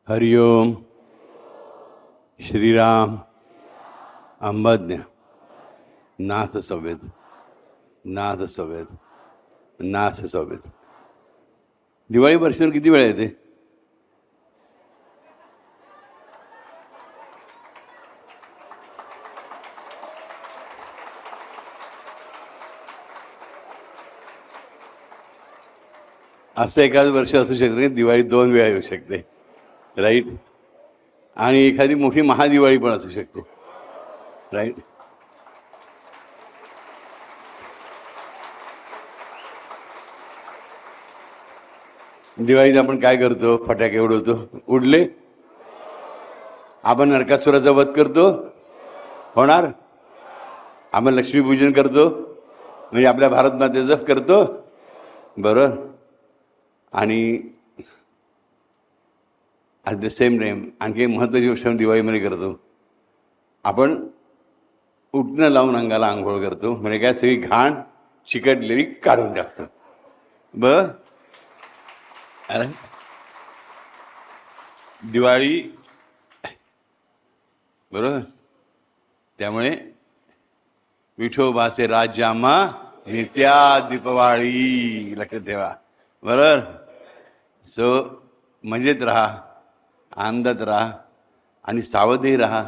हरिओम. श्रीराम. अंबज्ञ. नाथ सवेद. नाथ सवेद. नाथ सवेद. दिवाळी वर्षावर किती वेळा येते? असं एखादं वर्ष असू शकतं की दिवाळी 2 वेळा येऊ शकते, राईट. आणि एखादी मोठी महादिवाळी पण असू शकते, राईट. दिवाळीत आपण काय करतो? फटाके उडवतो. उडले? आपण नरकासुराचा वध करतो, होणार. आपण लक्ष्मीपूजन करतो, म्हणजे आपल्या भारत मातेचं करतो, बरोबर. आणि ॲट द सेम टाईम आणखी एक महत्त्वाची गोष्ट दिवाळीमध्ये करतो, आपण उठणं लावून अंगाला आंघोळ करतो. म्हणजे काय, सगळी घाण चिकटलेली काढून टाकतो. बरं. अरे दिवाळी, बरोबर. त्यामुळे विठोबाचे राज्यामा नित्या दीपवाळी, लक्षात ठेवा, बरोबर. सो मजेत राहा, आनंदात राहा आणि सावधही राहा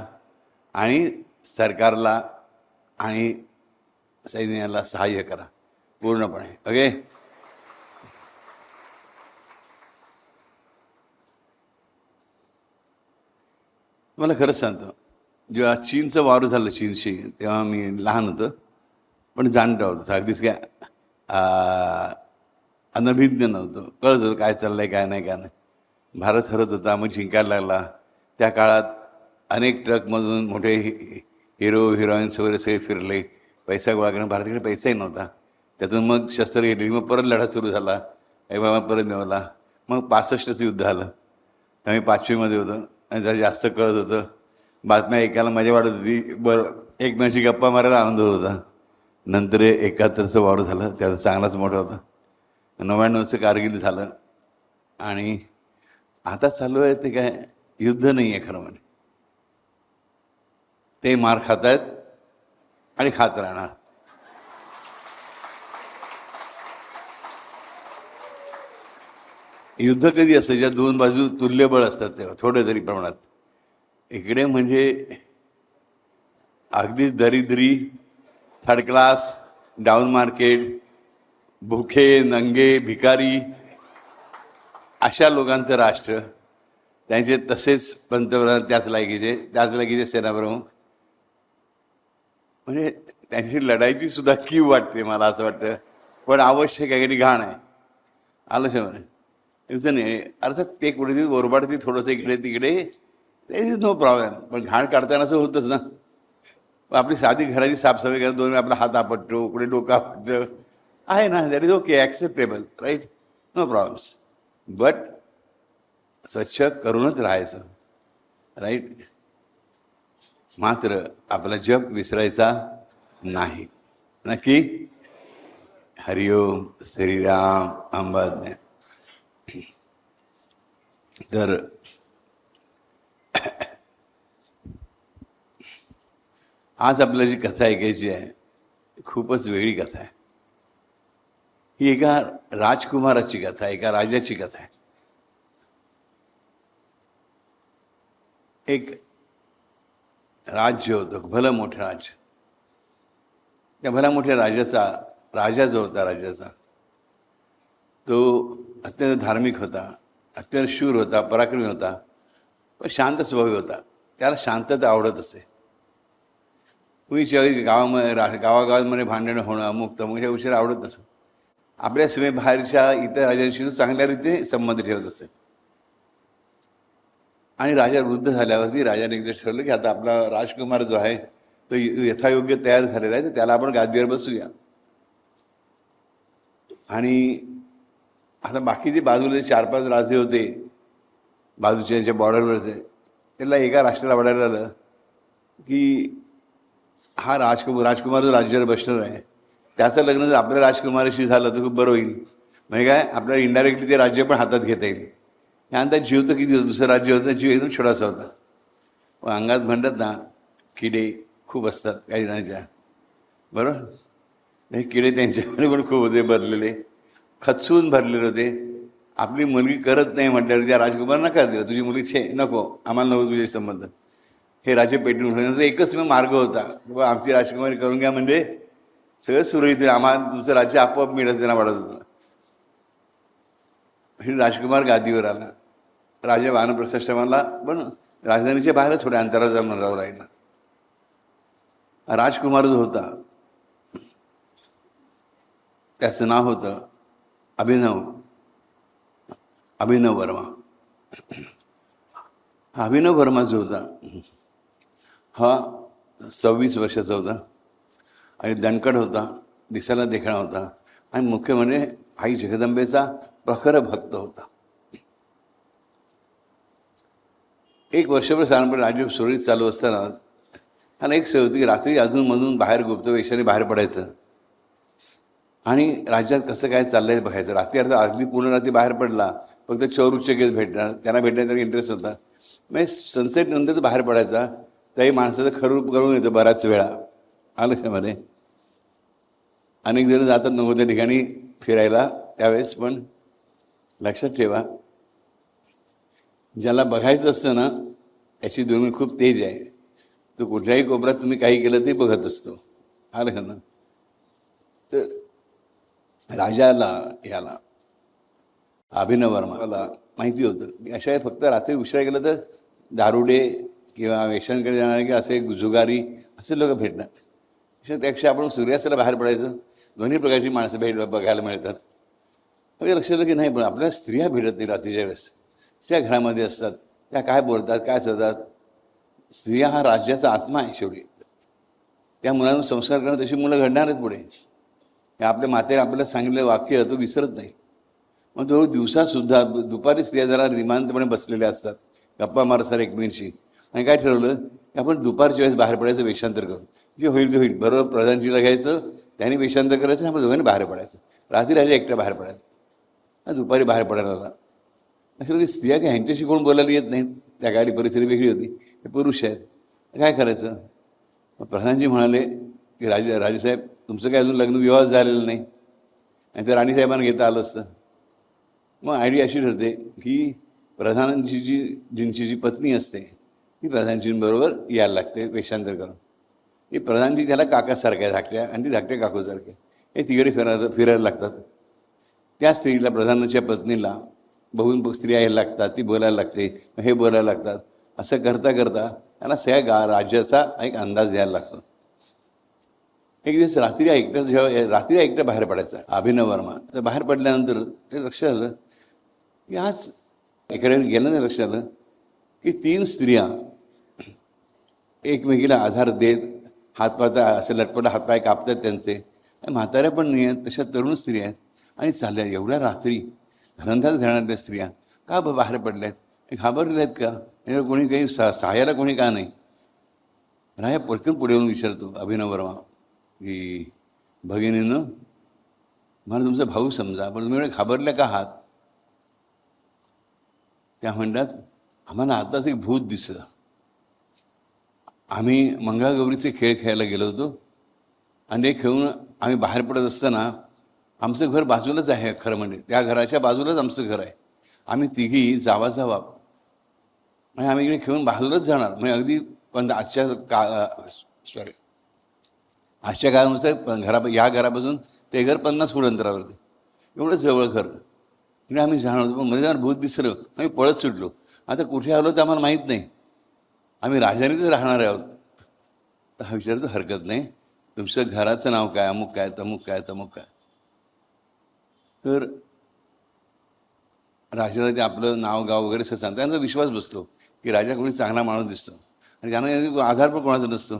आणि सरकारला आणि सैन्याला सहाय्य करा पूर्णपणे. ओके. मला खरंच सांगतो, जेव्हा चीनचं वार झालं चीनशी, तेव्हा मी लहान होतो, पण जाणता होतं, अगदीच काय अनभिज्ञ नव्हतं. कळत होतं काय चाललंय, काय नाही, काय नाही. भारत हरत होता, मग जिंकायला लागला. त्या काळात अनेक ट्रकमधून मोठे हिरो हिरोईन्स वगैरे सगळे फिरले, पैसा गोळा करणं. भारताकडे पैसाही नव्हता. त्यातून मग शस्त्र घेतली, मग परत लढा सुरू झाला, बाबा परत मिळवला. मग 65चं युद्ध आलं. आम्ही 5वीमध्ये होतो आणि जरा जास्त कळत होतं. बातम्या ऐकायला मजा वाटत होती. बरं, एकमेकांशी गप्पा मारायला आनंद होत होता. नंतर 71चं वार झालं, त्याचा चांगलाच मोठा होता. 99चं कारगिल झालं. आणि आता चालू आहे ते काय, युद्ध नाही आहे खरं म्हणजे. ते मार खात आहेत आणि खात राहणार. युद्ध कधी असतं, ज्या दोन बाजू तुल्यबळ असतात तेव्हा, थोड्या तरी प्रमाणात. इकडे म्हणजे अगदी दरिद्री, थर्ड क्लास, डाऊन मार्केट, भुखे नंगे भिकारी, अशा लोकांचं राष्ट्र. त्यांचे तसेच पंतप्रधान त्याच लायकीचे सेनाप्रमुख. म्हणजे त्यांची लढायची सुद्धा कीव वाटते मला, असं वाटतं. पण आवश्यक आहे, घाण आहे. आलं शे युद्ध नाही. अर्थात ते कुठेतरी ओरबाडती थोडंसं इकडे तिकडे, इज नो प्रॉब्लेम. पण घाण काढताना असं होतंच ना. आपली साधी घराची साफसफाई करा, 2 वेळा आपला हात आपटतो, कुठे डोकं आपटतं, आहे ना, that is okay, acceptable, right, no problems. But स्वच्छ करूनच राहायचं, राईट. मात्र आपला जप विसरायचा नाही. नक्की. हरिओम. श्रीराम. अंबाज्ञ. तर आज आपल्याला जी कथा ऐकायची आहे, खूपच वेगळी कथा आहे. ही एका राजकुमाराची कथा आहे, एका राजाची कथा आहे. एक राज्य होतं, भलं मोठं राज्य. त्या भल्या मोठ्या राजा जो होता राजाचा, तो अत्यंत धार्मिक होता, अत्यंत शूर होता, पराक्रमी होता, पण शांत स्वभावी होता. त्याला शांतता आवडत असे. पूर्वीच्या गावागावांमध्ये भांडणं होणं, अमुक तमुक ह्या गोष्टी आवडत नसत. आपल्या सीमेबाहेरच्या इतर राजांशी तो चांगल्या रीती संबंध ठेवत असे. आणि राजा वृद्ध झाल्यावरती राजाने एकदा ठरवलं की आता आपला राजकुमार जो आहे तो यथायोग्य तयार झालेला आहे, तर त्याला आपण गादीवर बसूया. आणि आता बाकीचे बाजूला 4-5 राजे होते बाजूच्या बॉर्डरवरचे, त्याला एका राष्ट्राला वाढायला आलं की हा राजकुमार जो राज्यावर बसणार आहे त्याचं लग्न जर आपल्या राजकुमारीशी झालं तर खूप बरं होईल. म्हणजे काय, आपल्याला इनडायरेक्टली ते राज्य पण हातात घेता येईल. त्यानंतर जीव तर किती होतं, दुसरं राज्य होतं, जीव एकदम छोटासा होता. पण अंगात म्हणतात ना, किडे खूप असतात काही जणांच्या, बरोबर. हे किडे त्यांच्याकडे पण खूप होते भरलेले, खचून भरलेले होते. आपली मुलगी करत नाही म्हटल्यावर त्या राजकुमार नका दिला, तुझी मुलगी छे नको, आम्हाला नको तुझे संबंध. हे राज्य पेटून होण्याचा एकच मार्ग होता, बाबा आमची राजकुमारी करून घ्या म्हणजे सगळं सुरळीत होईल, आम्हाला तुमचं राज्य आपोआप मिळत त्यांना वाढत होतं. हे राजकुमार गादीवर आला. राजा वानप्रस्थाश्रमाला पण राजधानीच्या बाहेरच थोड्या अंतरावर जाऊन राहिला. राजकुमार जो होता त्याचं नाव होतं अभिनव अभिनव वर्मा. अभिनव वर्मा जो होता हा 26 वर्षाचा होता आणि दणकट होता, दिसायला देखणा होता आणि मुख्य म्हणजे आई जगदंबेचा प्रखर भक्त होता. एक वर्षभर साधारणपणे राज्य सुरळीत चालू असताना त्याला एक सवय होती की रात्री अधूनमधून बाहेर गुप्तवेशाने बाहेर पडायचं आणि राज्यात कसं काय चाललंय बघायचं. रात्री अगदी पूर्ण रात्री बाहेर पडला, फक्त चोर उच्चकेस भेटणार, त्यांना भेटण्याचा इंटरेस्ट होता. म्हणजे सनसेट नंतर तर बाहेर पडायचा, त्याही माणसाचं खरूप करून येतं बऱ्याच वेळा. लक्षामध्ये अनेक जण जातात नको त्या ठिकाणी फिरायला त्यावेळेस, पण लक्षात ठेवा, ज्याला बघायचं असतं ना याची दुर्मिळ खूप तेज आहे. तो कुठल्याही कोपऱ्यात तुम्ही काही केलं ते बघत असतो. आलं का ना. तर राजाला याला अभिनव वर्माला माहिती होतं की अशा फक्त रात्री उशिरा गेलं तर दारुडे किंवा वेश्यांकडे जाणारे किंवा असे जुगारी असे लोक भेटणार. त्यापेक्षा आपण सूर्यास्ताला बाहेर पडायचं, दोन्ही प्रकारची माणसं बघायला मिळतात. म्हणजे लक्ष आलं की नाही, पण आपल्याला स्त्रिया भेटत नाही रात्रीच्या वेळेस. स्त्रिया घरामध्ये असतात, त्या काय बोलतात काय चालतात. स्त्रिया हा राज्याचा आत्मा आहे शेवटी. त्या मुलांना संस्कार करणं, तशी मुलं घडणारच पुढे. हे आपल्या मातेने आपल्याला सांगितलेलं वाक्य तो विसरत नाही. मग तो दिवसासुद्धा दुपारी स्त्रिया जरा निवांतपणे बसलेल्या असतात, गप्पा मारतात एकमेकांशी. आणि काय ठरवलं की आपण दुपारच्या वेळेस बाहेर पडायचं, वेशांतर करून जे होईल ते होईल. बरोबर प्रधानजीला घ्यायचं, त्यांनी वेशांतर करायचं, आपण दोघांनी बाहेर पडायचं. रात्री राजा एकट्या बाहेर पडायचं, दुपारी बाहेर पडायला लागला. असं की स्त्रिया काय ह्यांच्याशी कोण बोलायला येत नाहीत, त्या काळी परिस्थिती वेगळी होती, हे पुरुष आहेत, काय करायचं. मग प्रधानजी म्हणाले की राजेसाहेब तुमचं काय अजून लग्न विवाह झालेलं नाही, आणि त्या राणीसाहेबांना घेता आलं असतं. मग आयडिया अशी ठरते की जिंची जी पत्नी असते ती प्रधानजींबरोबर यायला लागते वेशांतर करून. ही प्रधानजी त्याला काकासारख्या धाकट्या आणि ती धाकट्या काकूसारख्या, हे तिकडे फिरायला लागतात. त्या स्त्रीला, प्रधानाच्या पत्नीला बघून स्त्रिया यायला लागतात, ती बोलायला लागते, हे बोलायला लागतात. असं करता करता त्यांना सगळ्या राज्याचा एक अंदाज द्यायला लागतो. एक दिवस रात्री एकट्या बाहेर पडायचा अभिनव वर्मा. तर बाहेर पडल्यानंतर ते लक्षात आलं की आज इकडे गेलं नाही, लक्षात आलं की 3 स्त्रिया एकमेकीला आधार देत हातपाता असे लटपट हातपाय कापतात त्यांचे. म्हाताऱ्या पण नाही आहेत, तशा तरुण स्त्रिया आहेत आणि चालल्या. एवढ्या रात्री घरंदाज घराण्यातल्या स्त्रिया का बाहेर पडल्या आहेत, घाबरलेल्या आहेत का, कोणी काही सहाय्याला कोणी का नाही. राया पटकन पुढे येऊन विचारतो अभिनव वर्मा की भगिनीनं, मला तुमचा भाऊ समजा, पण तुम्ही एवढे घाबरल्या का आहात. त्या म्हणतात आम्हाला आताच एक भूत दिसलं. आम्ही मंगळागौरीचे खेळ खेळायला गेलो होतो आणि ते खेळून आम्ही बाहेर पडत असताना, आमचं घर बाजूलाच आहे, खरं म्हणजे त्या घराच्या बाजूलाच आमचं घर आहे. आम्ही तिघी जावा आणि आम्ही इकडे खेळून बाजूलाच जाणार. म्हणजे अगदी पण आजच्या काळानुसार या घरापासून ते घर 50 फूट अंतरावरती, एवढं जवळ घर. इकडे आम्ही जाणार होतो, पण मध्ये भूत दिसलं, आम्ही पळत सुटलो. आता कुठे आलो तर आम्हाला माहीत नाही, आम्ही राजधानीतच राहणार आहोत. तर हा विचारतो, हरकत नाही, तुमचं घराचं नाव काय, अमुक काय तमुक काय तमुक काय. तर राजाला ते आपलं नाव गाव वगैरे असं सांगतात. त्यांचा विश्वास बसतो की राजा कोणी चांगला माणूस दिसतो आणि त्यांना आधार पण कोणाचा नसतो.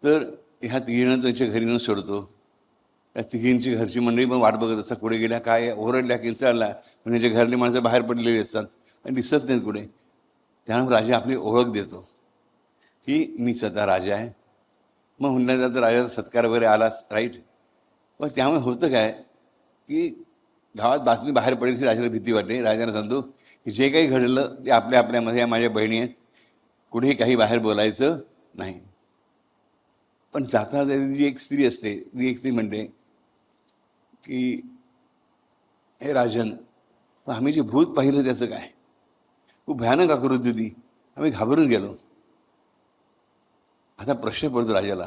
तर ह्या तिघींना त्यांच्या घरी न सोडतो. त्या तिघींची घरची मंडळी पण वाट बघत असतात, पुढे गेल्या काय ओरडल्या किंचाळल्या, म्हणजे त्यांच्या घरली माणसं बाहेर पडलेली असतात आणि दिसत नाहीत पुढे. त्यानंतर राजा आपली ओळख देतो की मी स्वतः राजा आहे, मग म्हणलं तर राजाचा सत्कार वगैरे आलाच, राईट. पण त्यामुळे होतं काय की गावात बातमी बाहेर पडायची, राजाला भीती वाटली. राजाला सांगतो की जे काही घडलं ते आपल्या आपल्यामध्ये, या माझ्या बहिणी आहेत, कुठेही काही बाहेर बोलायचं नाही. पण जाता जी एक स्त्री असते, ती एक स्त्री म्हणते की हे राजन, आम्ही जे भूत पाहिलं त्याचं काय, खूप भयानक आकृती होती, आम्ही घाबरून गेलो. आता प्रश्न पडतो राजाला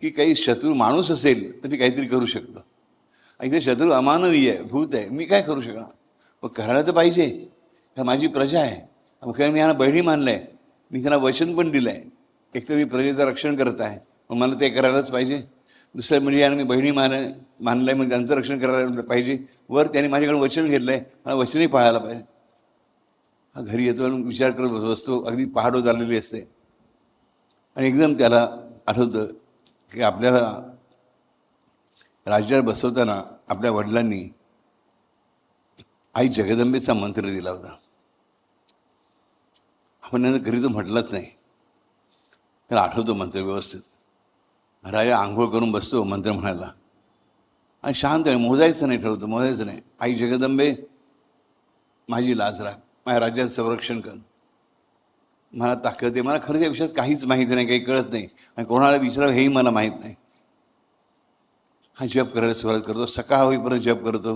की काही शत्रू माणूस असेल तर मी काहीतरी करू शकतो, आणि ते शत्रू अमानवीय आहे, भूत आहे, मी काय करू शकणार. पण करायला तर पाहिजे, कारण माझी प्रजा आहे. कारण मी यांना बहिणी मानलं आहे, मी त्यांना वचन पण दिलं आहे. एक तर मी प्रजेचं रक्षण करत आहे, मग मला ते करायलाच पाहिजे. दुसरं म्हणजे यांना मी बहिणी मानलं आहे, मग त्यांचं रक्षण करायला पाहिजे. वर त्यांनी माझ्याकडे वचन घेतलं आहे, मला वचनही पाळायला पाहिजे. हा घरी येतो आणि विचार करत बसतो, अगदी पहाडो झालेली असते. आणि एकदम त्याला आठवतं की आपल्याला राज्यावर बसवताना आपल्या वडिलांनी आई जगदंबेचा मंत्र दिला होता. आपण नंतर घरी तो म्हटलाच नाही, त्याला आठवतो मंत्र व्यवस्थित. राजा आंघोळ करून बसतो मंत्र म्हणायला, आणि शांत आहे, मोजायचं नाही, ठरवतो मोजायचं नाही. आई जगदंबे, माझी लाज राख, माझ्या राज्याचं संरक्षण कर, मला ताकद आहे. मला खरं त्या विषयात काहीच माहिती नाही, काही कळत नाही, आणि कोणाला विचारावं हेही मला माहीत नाही. हा जप करायला सुरुवात करतो, सकाळ होईपर्यंत जप करतो.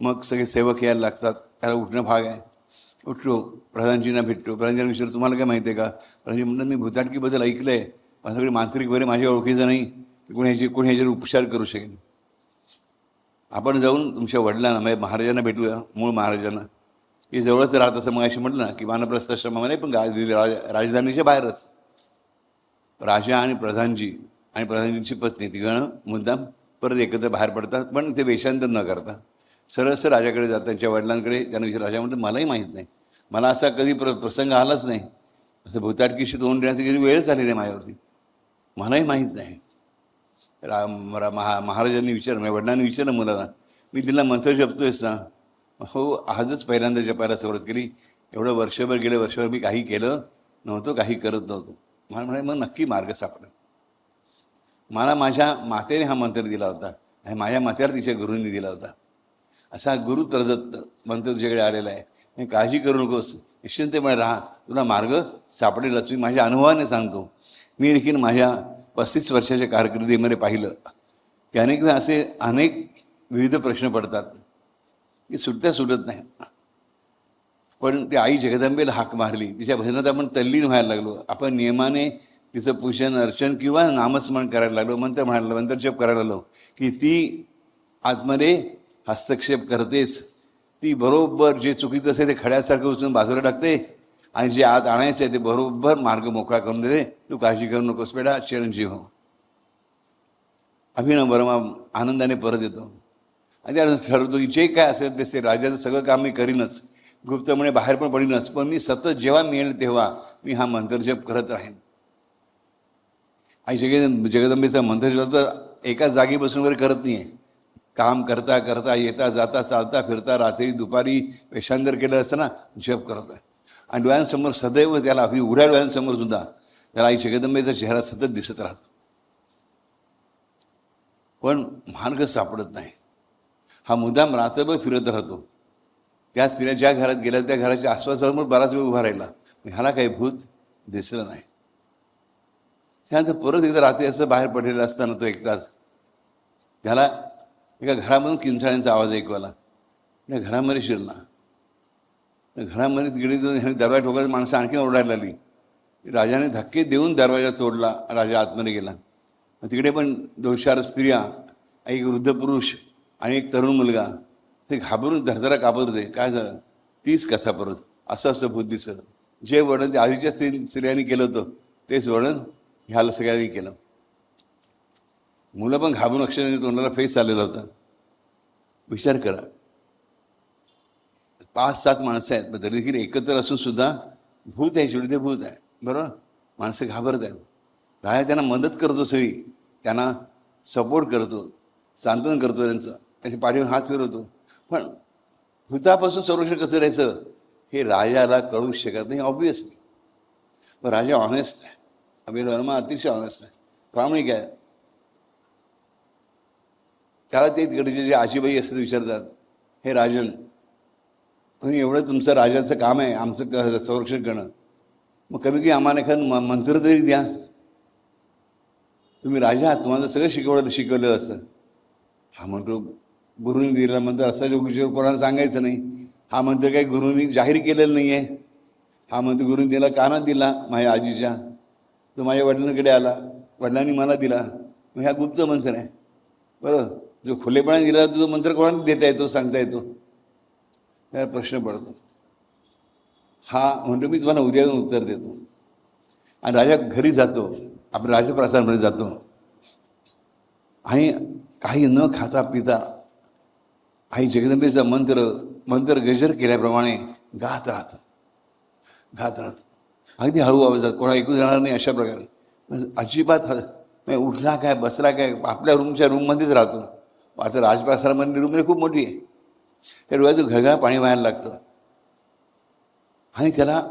मग सगळे सेवक यायला लागतात, त्याला उठणं भाग आहे. उठलो, प्रधानजींना भेटतो. प्रधानजींना विचारतो, तुम्हाला काय माहिती आहे का. प्रधानजी म्हणतात, मी भूताटकीबद्दल ऐकलं आहे, पण सगळे मांत्रिक वगैरे माझ्या ओळखीचं नाही, कोणी ह्याच्यावर उपचार करू शकेल. आपण जाऊन तुमच्या वडिलांना, म्हणजे महाराजांना भेटूया, मूळ महाराजांना, की जवळच राहत असं मग अशी म्हटलं ना की वानप्रस्थाश्रमामध्ये, पण राजधानीच्या बाहेरच. राजा आणि प्रधानजी आणि प्रधानजींची पत्नी तिघं मुद्दाम परत एकत्र बाहेर पडतात, पण ते वेषांतर न करता सरळ राजाकडे जातात, त्यांच्या वडिलांकडे. त्यांना विचार, राजा म्हणतात, मलाही माहीत नाही, मला असा कधी प्रसंग आलाच नाही, असं भूताटकीशी तोंड देण्याची कधी वेळच आली नाही माझ्यावरती, मलाही माहीत नाही. महाराजांनी विचारलं, माझ्या वडिलांनी विचारलं मुलाला, मी तिला मंत्र जपतोयस ना. हो, आजच पहिल्यांदा जपायला सुरुवात केली, एवढं वर्षभर गेलं, वर्षभर मी काही केलं नव्हतं, काही करत नव्हतो. मला म्हणाले, मग नक्की मार्ग सापडेल. मला माझ्या मातेने हा मंत्र दिला होता, आणि माझ्या मातेला तिच्या गुरूंनी दिला होता. असा गुरु प्रदत्त मंत्र तुझ्याकडे आलेला आहे, काळजी करू नकोस, निश्चिंतपणे राहा, तुला मार्ग सापडेलच. मी माझ्या अनुभवाने सांगतो, मी देखील माझ्या 35 वर्षाच्या कारकिर्दीमध्ये पाहिलं की अनेक वेळा अनेक विविध प्रश्न पडतात की सुटत नाही. पण ती आई जगदंबेला हाक मारली, तिच्या भजनात आपण तल्लीन व्हायला लागलो, आपण नियमाने तिचं पूजन अर्चन किंवा नामस्मरण करायला लागलो, मंत्र म्हणायला लागलो, मंत्रजप करायला लागलो, की ती आतमध्ये हस्तक्षेप करतेच. ती बरोबर जे चुकीचं असेल ते खड्यासारखं उचलून बाजूला टाकते, आणि जे आत आणायचं आहे ते बरोबर मार्ग मोकळा करून देते. तू काळजी करू नकोस बेटा, चिरंजीव हो. अभिनव वर्मा आनंदाने परत येतो, आणि त्या ठरवतो की जे काय असेल ते राजाचं सगळं काम मी करीनच, गुप्तपणे बाहेर पण पडीनच, पण मी सतत जेव्हा मिळेल तेव्हा मी हा मंत्रजप करत राहीन. आई जगदंबेचा मंत्रजप तर एका जागी बसून वगैरे करत नाही आहे, काम करता करता, येता जाता, चालता फिरता, रात्री दुपारी वेषांतर केलं असतं ना, जप करत आहे. आणि डोळ्यांसमोर सदैव त्याला, अगदी उघड्या डोळ्यांसमोर सुद्धा त्याला आई जगदंबेचा चेहरा सतत दिसत राहतो, पण मार्ग सापडत नाही. हा मुद्दाम रात्रभर फिरत राहतो. त्या स्त्रिया ज्या घरात गेल्या त्या घराच्या आसपासवर बराच वेळ उभा राहिला, ह्याला काही भूत दिसलं नाही. त्यानंतर परत एकदा रात्री असं बाहेर पडलेलं असताना तो एकटाच, त्याला एका घरामधून किंचाळ्यांचा आवाज ऐकू आला. त्या घरामध्ये शिरला, घरामध्ये तिकडे दरवाजा ठोकायला माणसं आणखी ओरडायला लागली. राजाने धक्के देऊन दरवाजा तोडला, राजा आतमध्ये गेला. तिकडे पण 2-4 स्त्रिया, एक वृद्ध पुरुष आणि एक तरुण मुलगा, ते घाबरून धरधरा कापत होते. काय झालं, तीच कथा परत, असं भूत दिसलं. जे वर्णन ते आधीच्या स्त्रियांनी केलं होतं तेच वर्णन ह्याला सगळ्यांनी केलं. मुलं पण घाबरून अक्षराने तोंडाला फेस आलेला होता. विचार करा, 5-7 माणसं आहेत, तरी देखील एकत्र असून सुद्धा भूत आहे, शेवटी ते भूत आहे, बरोबर. माणसं घाबरत आहेत. राजा त्यांना मदत करतो, सगळी त्यांना सपोर्ट करतो, सांत्वन करतो, त्याच्या पाठीवर हात फिरवतो. पण भूतापासून संरक्षण कसं राहायचं हे राजाला कळू शकत नाही, ऑब्विसली. पण राजा ऑनेस्ट आहे, अभिनव वर्मा अतिशय ऑनेस्ट आहे. प्रामाणिक आहे. त्याला ते तिकडचे जे आजीबाई असतात विचारतात, हे राजन, तुम्ही एवढं तुमचं राजाचं काम आहे आमचं संरक्षण करणं, मग कमी की आम्हाला एखादं मंत्र तरी द्या. तुम्ही राजा आहात, तुम्हाला सगळं शिकवलेलं असतं. हा म्हणतो गुरुनी दिलेला मंत्र असा जोगेश्वर कोणाला सांगायचं नाही. हा मंत्र काही गुरुनी जाहीर केलेलं नाही आहे. हा मंत्र गुरुनी दिला, कानात दिला माझ्या आजीच्या, तो माझ्या वडिलांकडे आला, वडिलांनी मला दिला. मग ह्या गुप्त मंत्र आहे. बरोबर, जो खुलेपणाने दिला तो मंत्र कोणाला देता येतो, सांगता येतो? त्याला प्रश्न पडतो. हा म्हणतो मी तुम्हाला उद्या येऊन उत्तर देतो. आणि राजा घरी जातो, आपण राजप्रासादमध्ये जातो आणि काही न खाता पिता आई जगदंबेचा मंत्र गजर केल्याप्रमाणे गात राहतो. अगदी हळू आवाजात, कोणा ऐकू जाणार नाही अशा प्रकारे. अजिबात उठला काय बसला काय, आपल्या रूममध्येच राहतो. आता राजप्रासादामध्ये रूम खूप मोठी आहे. त्या डोळ्यातून घळघळा पाणी व्हायला लागतं आणि त्याला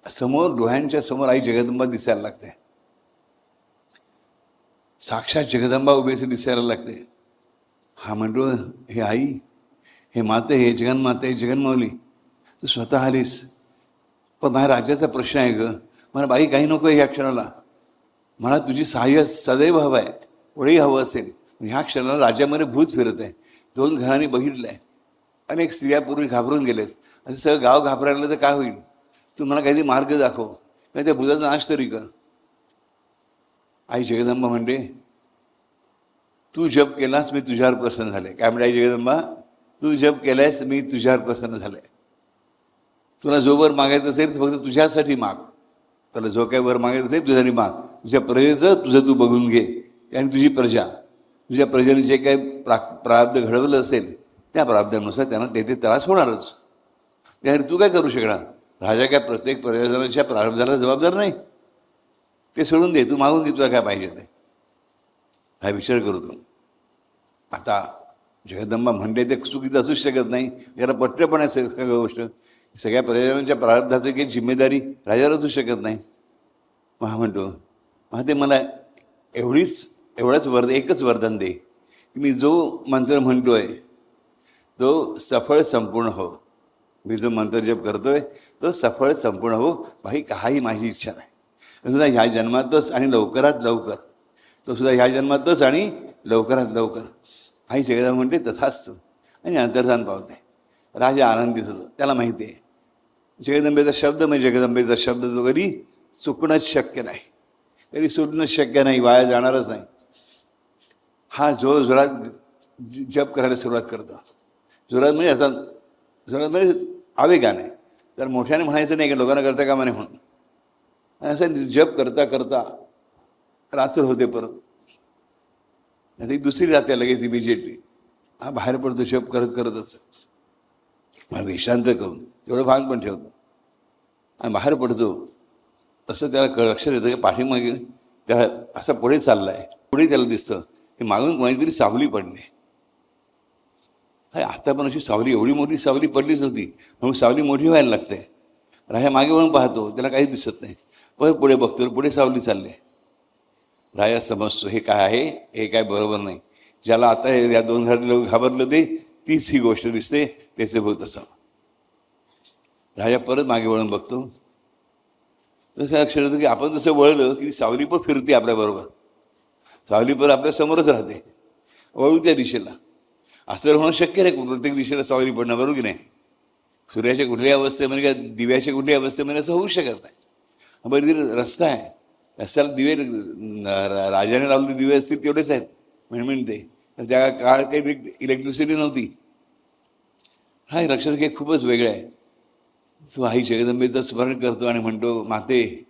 समोर डोळ्यांच्या समोर आई जगदंबा दिसायला लागते. साक्षात जगदंबा उभी असे दिसायला लागते. हा म्हणतो, हे आई, हे माते, हे जगन्माते, हे जगन्माऊली, तू स्वतः आलीस, पण माझ्या राज्याचा प्रश्न आहे ग. मला बाई काही नको आहे ह्या क्षणाला. मला तुझी सहाय्य सदैव हवं आहे, वळी हवं असेल. ह्या क्षणाला राज्यामध्ये भूत फिरत आहे. 2 घरांनी बघितलं आहे, अनेक स्त्रिया पुरुष घाबरून गेलेत. असं सगळं गाव घाबरायला तर काय होईल? तू मला काहीतरी मार्ग दाखव, नाही त्या भूताचा नाश तरी कर. आई जगदंबा म्हणते, तू जप केलास मी तुझ्यावर प्रसन्न झाले. काय म्हणते आई जगदंबा? तू जप केलायस मी तुझ्यावर प्रसन्न झाले. तुला जो वर मागायचं असेल तर फक्त तुझ्यासाठी माग. तुला जो काही वर मागायचं असेल तुझ्यासाठी माग. तुझ्या प्रजेचं तुझं तू बघून घे. आणि तुझी प्रजा, तुझ्या प्रजेने जे काही प्रारब्ध घडवलं असेल त्या प्रारब्धानुसार त्यांना ते त्रास होणारच. त्यासाठी तू काय करू शकणार? राजा काय प्रत्येक प्रजाजनाच्या प्रारब्धाला जबाबदार नाही. ते सोडून दे, तू मागून घे तुला काय पाहिजे ते. हा विचार करतो. आता जगदंबा म्हणते ते चुकीचं असूच शकत नाही. याला पट्ट पण आहे सगळ्या गोष्ट. सगळ्या प्रजाजनांच्या प्रारब्धाची काही जिम्मेदारी राजाला असू शकत नाही. मग हा म्हणतो, ते मला एकच वरदान दे की मी जो मंत्र म्हणतोय तो सफळ संपूर्ण हो. मी जो मंत्र जप करतोय तो सफळ संपूर्ण हो. बाई काही माझी इच्छा नाही. सुद्धा ह्या जन्मातच आणि लवकरात लवकर. तो सुद्धा ह्या जन्मातच आणि लवकरात लवकर. आई जगदंबा म्हणते तथाच. आणि अंतर्धान पावते. राजा आनंदित होतो. त्याला माहिती आहे जगदंबेचा शब्द म्हणजे जगदंबेचा शब्द तो कधी चुकणंच शक्य नाही, कधी सुटणंच शक्य नाही, वाया जाणारच नाही. हा जोरात जप करायला सुरुवात करतो. जोरात म्हणजे आवेगाने, तर मोठ्याने म्हणायचं नाही की लोकांना करता कामा नाही म्हणून. आणि असं जप करता करता रात्र होते. परत ती दुसरी रात्र लगेच इमिजिएटली हा बाहेर पडतो जप करतच. विश्रांत करून तेवढं भाग पण ठेवतो आणि बाहेर पडतो. तसं त्याला लक्षात येतं की पाठीमागे त्याला असं पुढे चालला आहे. पुढे त्याला दिसतं की मागून कोणीतरी सावली पडली. अरे आता पण अशी सावली, एवढी मोठी सावली पडलीच नव्हती. म्हणून सावली मोठी व्हायला लागते. राजा मागे वळून पाहतो, त्याला काही दिसत नाही. परत पुढे बघतो, पुढे सावली चालले. राजा समजतो हे काय आहे, हे काय बरोबर नाही. ज्याला आता या 2 लोक घाबरलं ते तीच ही गोष्ट दिसते, त्याचे होत असावं. राजा परत मागे वळून बघतो. तसं लक्षात येतं की आपण जसं वळलं की सावली पण फिरते आपल्याबरोबर. सावली पण आपल्या समोरच राहते. वळू त्या दिशेला. असं तर होणं शक्य नाही. प्रत्येक दिशेला सावली पडणं, बरोबर की नाही? सूर्याच्या कुठल्याही अवस्थेमध्ये किंवा दिव्याच्या कुठल्याही अवस्थेमध्ये असं होऊ शकत नाही. बरं तिथे रस्ता आहे, रस्त्याला दिवे राजाने लावलेले दिवे असतील तेवढेच आहेत मिणमिणते. तर त्या काळात काही इलेक्ट्रिसिटी नव्हती. हा लक्षात घे खूपच वेगळं आहे. तू आई जगदंबेचं स्मरण करतो आणि म्हणतो, माते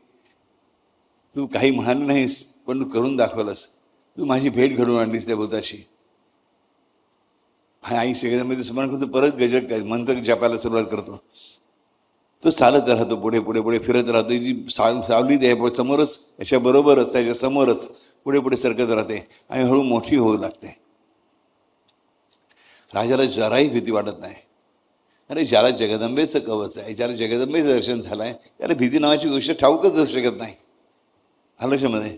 तू काही म्हणाली नाहीस पण तू करून दाखवलंस. तू माझी भेट घडवून आणलीस त्या भूताशी. हा आई जगदंबेचं स्मरण करतो. परत गजर मंत्र जपायला सुरुवात करतो. तो चालत राहतो, पुढे पुढे पुढे फिरत राहतो. जी सावली त्या समोरच, याच्या बरोबरच, त्याच्या समोरच पुढे पुढे सरकत राहते आणि हळू मोठी होऊ लागते. राजाला जराही भीती वाटत नाही. अरे ज्याला जगदंबेचं कवच आहे, ज्याला जगदंबेचं दर्शन झालं आहे, त्याला भीती नावाची गोष्ट ठाऊकच असू शकत नाही. आलं लक्षामध्ये?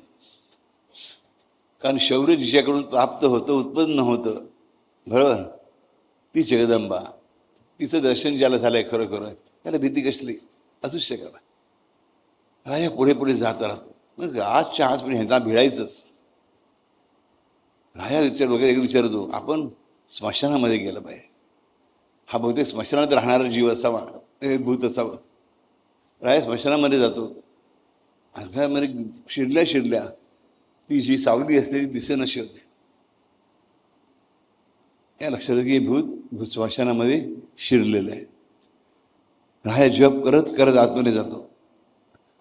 कारण शौर्य जिच्याकडून प्राप्त होतं, उत्पन्न होतं, बरोबर, ती जगदंबा, तिचं दर्शन ज्याला झालंय खरं खरं, त्याला भीती कसली असूच शकत नाही. राजा पुढे पुढे जात राहतो. मग आजच्या आज पण ह्यांना भिडायचंच. राजा डोक्यात एक विचारतो, आपण स्मशानामध्ये गेलं पाहिजे. हा बहुतेक स्मशानात राहणारा जीव असावा, भूत असावं. राजा स्मशानामध्ये जातो. अंधारामध्ये शिरल्या शिरल्या ती जी सावली असलेली दिसेनाशी होते. त्या लक्षात की भूत स्मशानामध्ये शिरलेलं आहे. राजा जप करत करत आतमध्ये जातो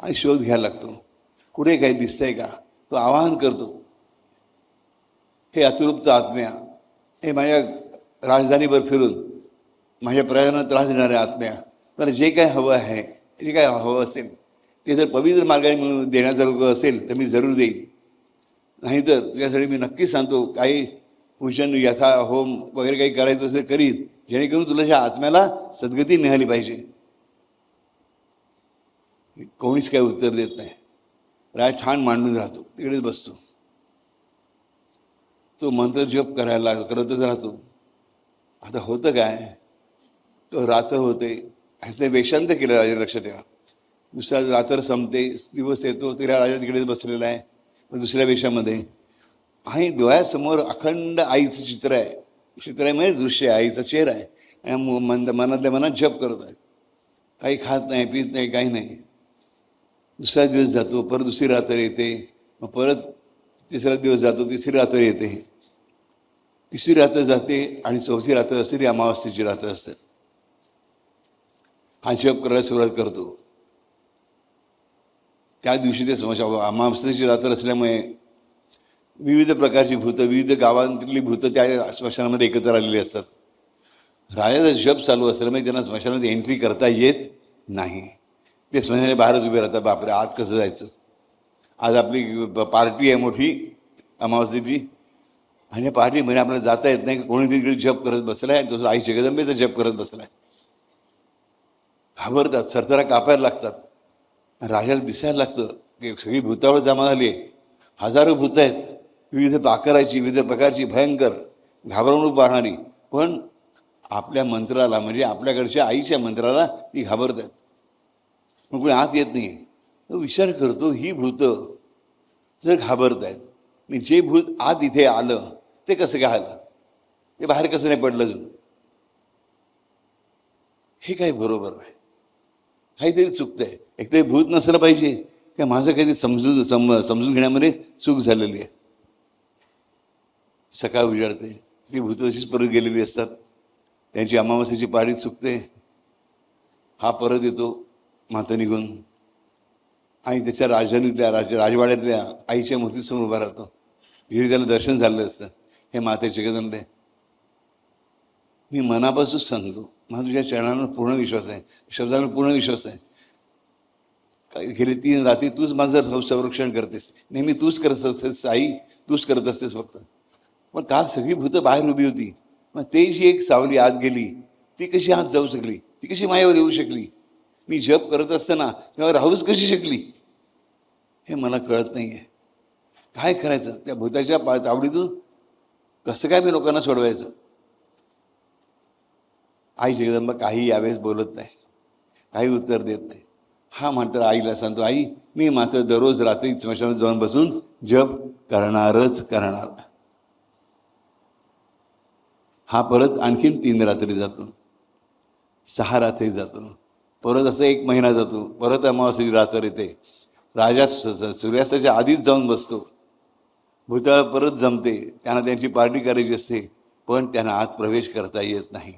आणि शोध घ्यायला लागतो. कुठे काही दिसतंय का? तो आवाहन करतो, हे अतृप्त आत्म्या, हे माझ्या राजधानीवर फिरून माझ्या प्रयाणाला त्रास देणाऱ्या आत्म्या, तर जे काय हवं आहे, जे काय हवं असेल ते जर पवित्र मार्गाने देण्यासारखं असेल तर मी जरूर देईन. नाहीतर तुझ्यासाठी मी नक्कीच सांगतो, काही पूजन यथा होम वगैरे काही करायचं असेल करीन, जेणेकरून तुला त्या आत्म्याला सद्गती मिळाली पाहिजे. कोणीच काही उत्तर देत नाही. राज ठाण मांडून राहतो, तिकडेच बसतो. तो मंत्र जप करतच राहतो. आता होतं काय, तो रात्र होते, ते वेशांत केलं राजा, लक्ष ठेवा. दुसऱ्या रात्र संपते, दिवस येतो, तिला राजा तिकडेच बसलेला आहे दुसऱ्या वेशामध्ये. आणि डोळ्यासमोर अखंड आईचं चित्र आहे म्हणजे दृश्य आहे, आईचा चेहरा आहे. आणि मनातल्या मनात जप करत आहे. काही खात नाही, पित नाही, काही नाही. दुसरा दिवस जातो, परत दुसरी रात्र येते, मग परत तिसरा दिवस जातो, तिसरी रात्र येते, तिसरी रात्र जाते आणि चौथी रात्र असते ती अमावस्येची रात्र असते. हा जप करायला सुरुवात करतो. त्या दिवशी ते अमावस्येची रात्र असल्यामुळे विविध प्रकारची भूतं, विविध गावांतली भूतं त्या स्मशानामध्ये एकत्र आलेली असतात. राजाचा जप चालू असल्यामुळे त्यांना स्मशानामध्ये एंट्री करता येत नाही. ते स्मशानाच्या बाहेरच उभे राहतात. बापरे, आत कसं जायचं? आज आपली पार्टी आहे मोठी अमावस्येची, आणि या पार्टीमध्ये आपल्याला जाता येत नाही. कोणीतरी तिकडे जप करत बसलाय, तो आई जगदंबेचा जप करत बसलाय. घाबरतात, सरसरा कापायला लागतात. राजाला दिसायला लागतं की सगळी भूतावळ जमा झाली आहे. हजारो भूत आहेत, विविध आकाराची, विविध प्रकारची, भयंकर घाबरवणूक पाहणारी. पण आपल्या मंत्राला, म्हणजे आपल्याकडच्या आईच्या मंत्राला ती घाबरत आहेत. मग कोणी आत येत नाही. तो विचार करतो, ही भूतं जर घाबरत आहेत, आणि जे भूत आत इथे आलं ते कसं काय आलं, ते बाहेर कसं नाही पडलं अजून? हे काही बरोबर नाही, काहीतरी चुकतंय. एक तर भूत नसलं पाहिजे, किंवा माझं काहीतरी समजून घेण्यामध्ये चूक झालेली आहे. सकाळ उजाडते, ती भूतं तशीच परत गेलेली असतात. त्यांची अमावस्येची पाळी चुकते. हा परत येतो माता निघून, आणि त्याच्या राजधानीतल्या राजवाड्यातल्या आईच्या मूर्तीसमोर उभा राहतो. जिथे त्याला दर्शन झालं असतं, हे माते जगदंबे, मी मनापासून सांगतो, माझा तुझ्या चरणांवर पूर्ण विश्वास आहे, शब्दांवर पूर्ण विश्वास आहे. गेली 3 रात्री तूच माझं संरक्षण करतेस, नेहमी तूच करत असतेस आई, तूच करत असतेस फक्त. पण काल सगळी भूतं बाहेर उभी होती, मग ते जी एक सावली आत गेली, ती कशी आत जाऊ शकली? ती कशी मायावर येऊ शकली? मी जप करत असताना तेव्हा राहूच कशी शकली? हे मला कळत नाही आहे. काय करायचं? त्या भूताच्या तावडीतून कसं काय मी लोकांना सोडवायचं? आई जगदंबा काही यावेळेस बोलत नाही, काही उत्तर देत नाही. हा मात्र आईला सांगतो, आई मी मात्र दररोज रात्री स्मशानात जाऊन बसून जप करणारच करणार. हा परत आणखीन 3 रात्री जातो, 6 रात्री जातो, परत असं 1 महिना जातो. परत अमावास्येची रात्र येते. राजा सूर्यास्ताच्या आधीच जाऊन बसतो. भूताळ परत जमते, त्यांना त्यांची पार्टी करायची असते, पण त्यांना आत प्रवेश करता येत नाही.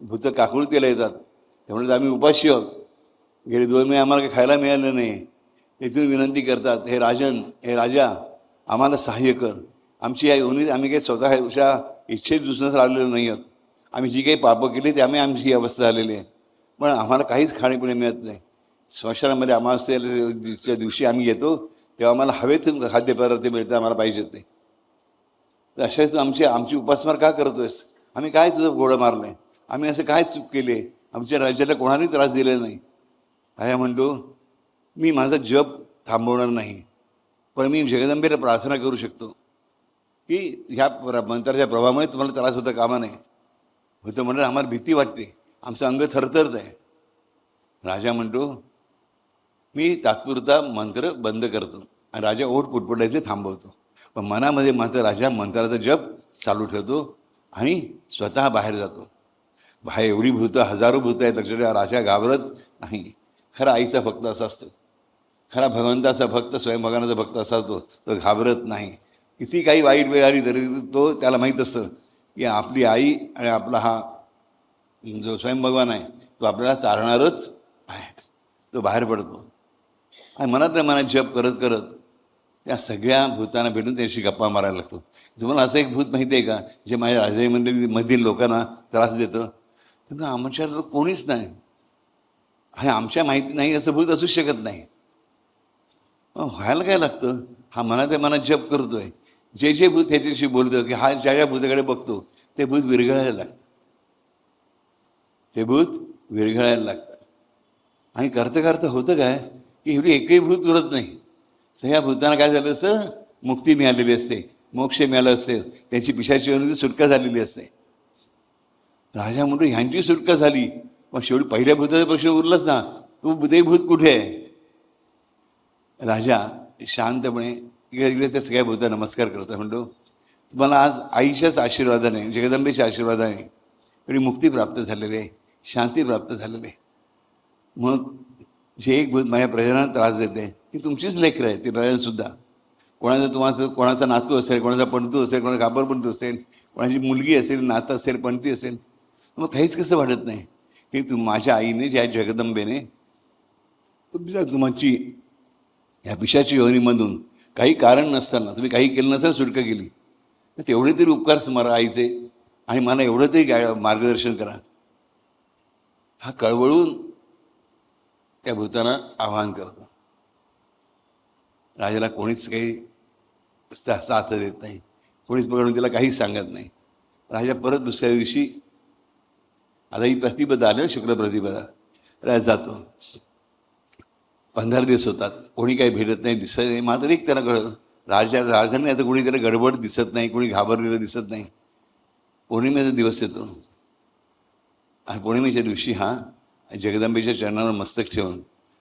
भूतं काकुळतीला येतात. त्यामुळे आम्ही उपाशी आहोत, गेले 2 महिने आम्हाला काही खायला मिळालं नाही. इथून विनंती करतात, हे राजन, हे राजा, आम्हाला सहाय्य कर. आमची आम्ही काही स्वतःच्या इच्छेत दुसऱ्याच आलेलो नाही आहोत. आम्ही जी काही पापं केली त्यामुळे आमची ही अवस्था झालेली आहे. पण आम्हाला काहीच खाणेपिणे मिळत नाही. स्मशानामध्ये अमावस्येच्या दिवशी आम्ही येतो तेव्हा आम्हाला हवेत खाद्यपदार्थ मिळतं, आम्हाला पाहिजेत नाही. तर अशा तू आमची उपासमार का करतोयस? आम्ही काय तुझं घोडं मारलंय? आम्ही असं काय चूक केली आहे? आमच्या राज्याला कोणालाही त्रास दिलेला नाही. राजा म्हणतो, मी माझा जप थांबवणार नाही, पण मी जगदंबेला प्रार्थना करू शकतो. की ह्या मंत्राच्या प्रभावामुळे तुम्हाला त्रास होता कामा नये. होतं म्हणून आम्हाला भीती वाटते, आमचं अंग थरथरत आहे. राजा म्हणतो मी तात्पुरता मंत्र बंद करतो आणि राजा ओठ पुटपुटायचे थांबवतो. पण मनामध्ये मात्र राजा मंत्राचा जप चालू ठेवतो आणि स्वतः बाहेर जातो. बाहेर एवढी भूतं, हजारो भूतं आहेत, लक्षात ठेवा. राजा घाबरत नाही. खरा आईचा भक्त असा असतो, खरा भगवंताचा भक्त, स्वयं भगवानाचा भक्त असा असतो, तो घाबरत नाही. किती काही वाईट वेळ आली तरी तो, त्याला माहीत असतं की आपली आई आणि आपला हा जो स्वयं भगवान आहे तो आपल्याला तारणारच आहे. तो बाहेर पडतो आणि मनात जप करत करत त्या सगळ्या भूतांना भेटून त्याशी गप्पा मारायला लागतो. तुम्हाला असं एक भूत माहिती आहे का, जे माझ्या राजामधील लोकांना त्रास देतं? तर आमच्या कोणीच नाही आणि आमच्या माहिती नाही असं भूत असूच शकत नाही. व्हायला काय लागतं, हा मनात जप करतोय. जे जे भूत ह्याच्याशी बोलतो की हा ज्या ज्या भूताकडे बघतो ते भूत विरघळायला लागतं, ते भूत विरघळायला लागतं. आणि करता करता होतं काय की एवढी एकही भूत उरत नाही. सगळ्या भूतांना काय झालं असतं, मुक्ती मिळालेली असते, मोक्ष मिळालं असते, त्यांची पिशाची योनीची सुटका झालेली असते. राजा म्हणतो ह्यांची सुटका झाली, मग शेवटी पहिल्या भूताचा प्रश्न उरलाच ना, ते भूत कुठे आहे? राजा शांतपणे इकडे इकडे त्या सगळ्या भूतांना नमस्कार करतो. म्हणतो तुम्हाला आज आईच्याच आशीर्वादाने, जगदंबेच्या आशीर्वादाने एवढी मुक्ती प्राप्त झालेली आहे, शांती प्राप्त झालेली आहे. मग जे एक भूत माझ्या प्रजांना त्रास देते ती तुमचीच लेकरं आहे, ती प्रजांसुद्धा. कोणाचा नातू असेल, कोणाचा पणतू असेल, कोणाचा कापरपणतू असेल, कोणाची मुलगी असेल, नातं असेल, पणती असेल, मग काहीच कसं वाटत नाही की माझ्या आईने, ज्या जगदंबेने तुमची ह्या पिशाची योनीमधून काही कारण नसताना, तुम्ही काही केलं नसेल, सुटका केली, तर तेवढे तरी उपकार स्मरा आईचे आणि मला एवढं तरी मार्गदर्शन करा. हा कळवळून त्या भूतांना आवाहन करतो. राजाला कोणीच काही साथ देत नाही, कोणीच पकडून त्याला काहीच सांगत नाही. राजा परत दुसऱ्या दिवशी, आता ही प्रतिपदा आलं, शुक्ल प्रतिपदा, राजा जातो. 15 दिवस होतात, कोणी काही भेटत नाही, दिसत नाही. मात्र एक त्याला कळलं, राजाने आता कोणी त्याला गडबड दिसत नाही, कोणी घाबरलेलं दिसत नाही. पौर्णिमेचा दिवस येतो आणि पौर्णिमेच्या दिवशी हा जगदंबेच्या चरणावर मस्तक ठेवून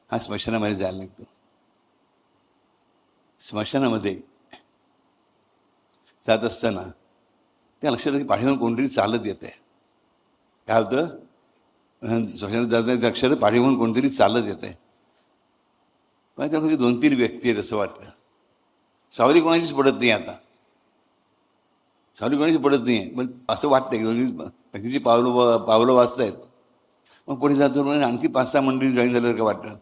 हा स्मशानामध्ये जायला लागतो. स्मशानामध्ये जात असताना त्या लक्षात की पाठीमागून कोणतरी चालत येते. काय होतं, स्मशानात जाताना लक्षात पाठीमागून कोणतरी चालत येते. पण त्यामध्ये 2-3 व्यक्ती आहेत असं वाटतं. सावली कोणाचीच पडत नाही, आता सावली कोणाची पडत नाही आहे, पण असं वाटतं की 2 व्यक्तीची पावलं वाचत आहेत. मग पुढे जातो म्हणजे आणखी 5-6 मंडळी जॉईन झाल्यासारखं वाटतं.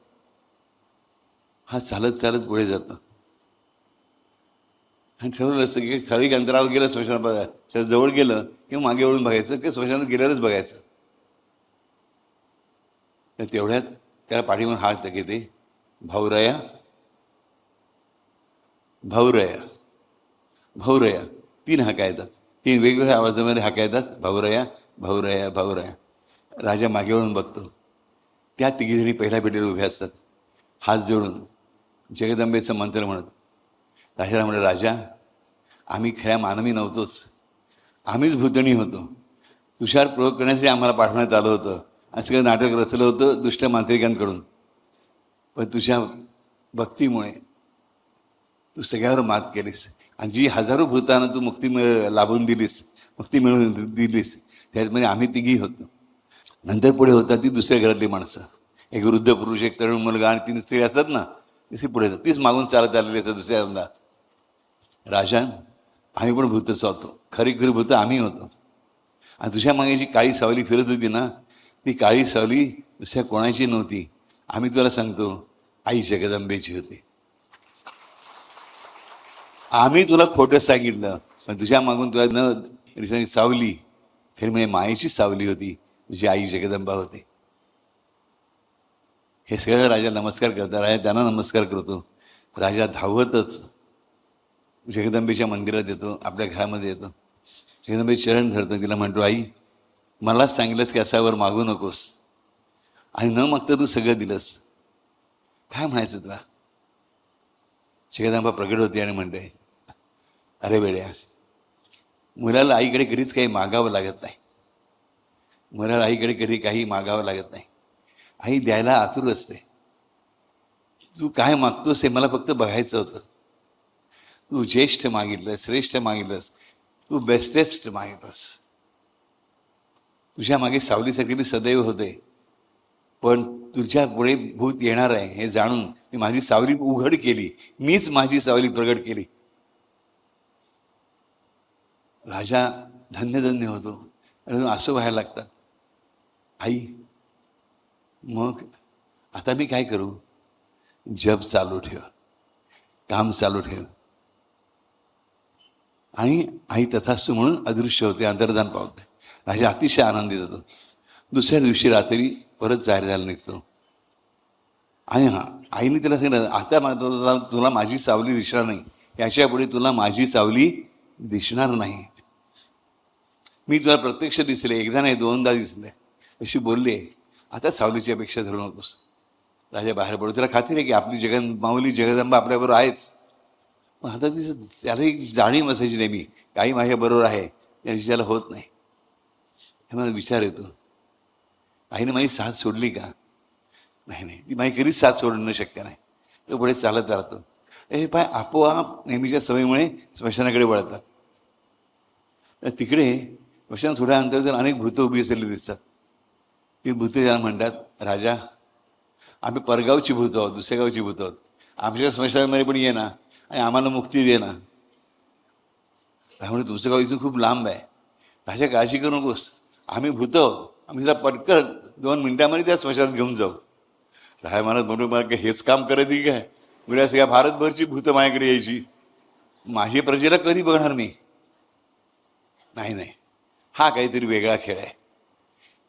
हा चालत चालत पुढे जातो आणि ठरवलं असतं की ठराविक अंतरावर गेलं, स्मशानात जवळ गेलं किंवा मागे वळून बघायचं, की स्मशानात गेल्यावरच बघायचं. तर तेवढ्यात त्याला पाठीमागून हात घेते, भाऊराया, भाऊराया, भाऊराया, 3 हाका येतात, 3 वेगवेगळ्या आवाजामध्ये हाका येतात, भाऊराया, भाऊराया, भाऊराया. राजा मागे वळून बघतो, त्या 3 जणी पहिल्या भेटीला उभ्या असतात, हात जोडून जगदंबेचं मंत्र म्हणत. राजाला म्हणलं, राजा आम्ही खऱ्या मानवी नव्हतोच, आम्हीच भूतणी होतो. तुषार प्रयोग करण्यासाठी आम्हाला पाठवण्यात आलं होतं, असं सगळं नाटक रचलं होतं दुष्ट मांत्रिकांकडून. पण तुझ्या भक्तीमुळे तू सगळ्यावर मात केलीस आणि जी हजारो भूतांना तू मुक्ती लाभून दिलीस, मुक्ती मिळवून दिलीस, त्याच्यामध्ये आम्ही 3घी होतो. नंतर पुढे होतात ती दुसऱ्या घरातली माणसं, एक वृद्ध पुरुष, एक तरुण मुलगा आणि 3 स्त्री असतात ना, तशी पुढे जातात. तीच मागून चालत आलेली असतात दुसऱ्या. राजा आम्ही पण भूतच होतो, खरी खरी भूतं आम्ही होतो. आणि तुझ्या मागे जी काळी सावली फिरत होती ना, ती काळी सावली दुसऱ्या कोणाची नव्हती, आम्ही तुला सांगतो आई जगदंबेची होती. आम्ही तुला खोटं सांगितलं, पण तुझ्या मागून तुला न सावली खरी म्हणजे मायेची सावली होती, तुझी आई जगदंबा होती. हे सगळं राजा नमस्कार करतात. राजा त्यांना नमस्कार करतो. राजा धावतच जगदंबेच्या मंदिरात येतो, आपल्या घरामध्ये येतो. जगदंबे चरण धरतो, तिला म्हणतो, आई मलाच सांगितलंस की असावर मागू नकोस आणि न मागता तू सगळं दिलंस, काय म्हणायचं तुला? जगदंबा प्रगट होती आणि म्हणते, अरे वेड्या, मुलाला आईकडे कधीच काही मागावं लागत नाही. मुलाला आईकडे कधी काही मागावं लागत नाही. आई द्यायला आतुर असते. तू काय मागतोस हे मला फक्त बघायचं होतं. तू ज्येष्ठ मागितलंस, श्रेष्ठ मागितलंस, तू बेस्टेस्ट मागितलंस. तुझ्या मागे सावलीसारखी मी सदैव होते, पण तुझ्या पुढे भूत येणार आहे हे जाणून मी माझी सावली उघड केली. मीच माझी सावली प्रगट केली. राजा धन्य धन्य होतो. आणि असं व्हायला लागतात. आई मग आता मी काय करू? जप चालू ठेव, काम चालू ठेव. आणि आई तथास्तु म्हणून अदृश्य होते, अंतर्धान पावते. राजा अतिशय आनंदित होतो. दुसऱ्या दिवशी रात्री परत जाहीर झाला निघतो. आणि आईने त्याला सांगितलं, आता तुला माझी सावली दिसणार नाही, याच्या पुढे तुला माझी सावली दिसणार नाही. मी तुला प्रत्यक्ष दिसले, एकदा नाही दोनदा दिसले. अशी बोलली, आता सावलीची अपेक्षा धरू नकोस. राजा बाहेर पडतो. त्याला खात्री आहे की आपली माऊली जगदंबा आपल्याबरोबर आहेच. पण आता त्याला एक जाणीव असायची नेहमी, काही माझ्याबरोबर आहे, या विषयाला होत नाही. हे मला विचार येतो, आईने माझी साथ सोडली का? नाही, ती माझी कधीच साथ सोडणं शक्य नाही. तो पुढे चालत राहतो. हे पाय आपोआप नेहमीच्या सवयीमुळे स्मशानाकडे वळतात. तिकडे स्मशान थोड्या अंतरावर अनेक भूतं उभी असलेली दिसतात. ती भूते ज्याला म्हणतात, राजा आम्ही परगावची भूत आहोत, दुसऱ्या गावची भूत आहोत, आमच्या स्मशानामध्ये पण ये ना आणि आम्हाला मुक्ती दे ना. त्यामुळे तुमचं गाव इथून खूप लांब आहे. राजा काळजी करू नकोस, आम्ही भूत आहोत, आम्ही तिला पटकन 2 मिनिटांमध्ये त्या स्मशानात घेऊन जाऊ. राजा म्हणत म्हणून मला हेच काम करायचं की काय? म्हणजे सगळ्या भारतभरची भूतं माझ्याकडे यायची, माझी प्रजेला कधी बघणार मी? नाही, हा काहीतरी वेगळा खेळ आहे.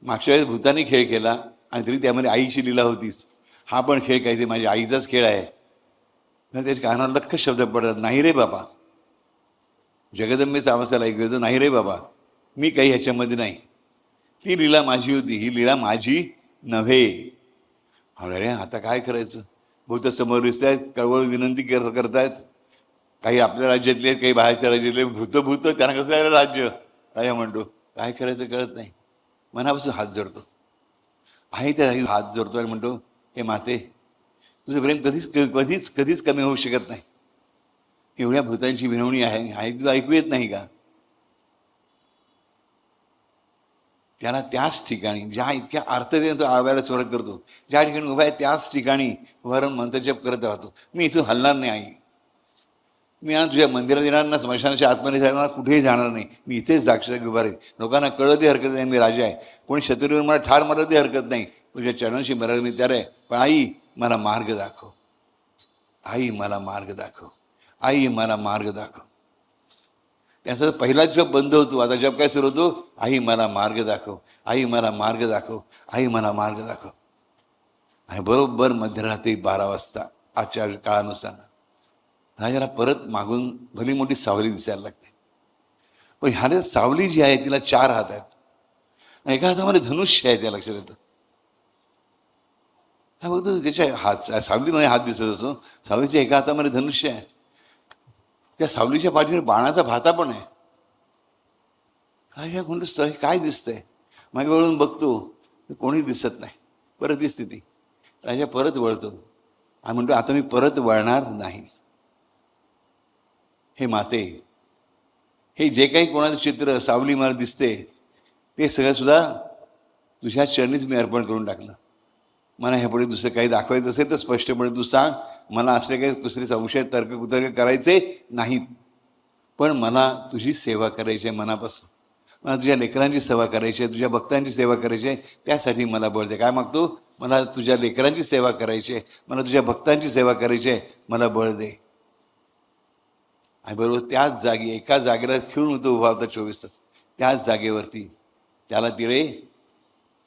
मागच्या वेळेस भूतानी खेळ केला आणि तरी त्यामध्ये आईची लीला होतीच. हा पण खेळ काहीतरी माझ्या आईचाच खेळ आहे. त्याच्या कानावर लख्ख शब्द पडतात, नाही रे बाबा. जगदंबेचा अवस्थेला ऐकू येतो, नाही रे बाबा, मी काही ह्याच्यामध्ये नाही. ती लीला माझी होती, ही लीला माझी नव्हे. अरे आता काय करायचं? भूत समोर दिसत आहेत, कळवळ विनंती करतायत. काही आपल्या राज्यातले आहेत, काही बाहेरच्या राज्यातले. भूत त्यांना कसं आहे राज्य? राजा म्हणतो, काय करायचं कळत नाही. मनापासून हात जोडतो. आहे त्या हात जोडतो आणि म्हणतो, हे माते, तुझं प्रेम कधीच कमी होऊ शकत नाही. एवढ्या भूतांची विनवणी आहे, तुला ऐकू येत नाही का? त्याला त्याच ठिकाणी ज्या इतक्या अर्थतेने तो आळवायला सुरुवात करतो, ज्या ठिकाणी उभा आहे त्याच ठिकाणी वरून मंत्रजप करत राहतो. मी इथून हलणार नाही आई. मी ना तुझ्या मंदिरात येणार ना, स्मशानाच्या आतमध्ये जाणार, कुठेही जाणार नाही. मी इथेच जागेजागी उभा राहील. लोकांना कळतही हरकत नाही मी राजा आहे. कोणी शत्रूवर मला ठार मारतही हरकत नाही. तुझ्या चरणाशी मरायला मी तयार आहे. पण आई मला मार्ग दाखव, आई मला मार्ग दाखव, आई मला मार्ग दाखव. त्याचा पहिला जप बंद होतो, आता जप काय सुरू होतो? आई मला मार्ग दाखव, आई मला मार्ग दाखव, आई मला मार्ग दाखव. आणि बरोबर मध्यरात्री 12 वाजता आजच्या काळानुसार राजाला परत मागून भली मोठी सावली दिसायला लागते. पण ह्याला सावली जी आहे तिला 4 हात आहेत आणि एका हातामध्ये धनुष्य आहे. त्या लक्षात येतं. काय बघतो त्याच्या सावलीमध्ये हात दिसत असतो, सावलीच्या एका हातामध्ये धनुष्य आहे. त्या सावलीच्या पाठीवर बाणाचा भाता पण आहे. राजा म्हणतो, काय दिसतंय? मागे वळून बघतो, कोणी दिसत नाही. परत ही स्थिती. राजा परत वळतो आणि म्हणतो, आता मी परत वळणार नाही. हे माते, हे जे काही कोणाचं चित्र सावली मला दिसते ते सगळं सुद्धा तुझ्या चरणीच मी अर्पण करून टाकलं. मला ह्यापुढे दुसरं काही दाखवायचं असेल तर स्पष्टपणे तू सांग. मला असले काही दुसरे संशय तर्क करायचे नाहीत. पण मला तुझी सेवा करायची आहे मनापासून. मला तुझ्या लेकरांची सेवा करायची आहे, तुझ्या भक्तांची सेवा करायची आहे. त्यासाठी मला बळ दे. काय मागतो? मला तुझ्या लेकरांची सेवा करायची आहे, मला तुझ्या भक्तांची सेवा करायची आहे, मला बळ दे. आणि बरोबर त्याच जागी एका जागेला खिळून होतो उभा होता 24 तास. त्याच जागेवरती त्याला तिळे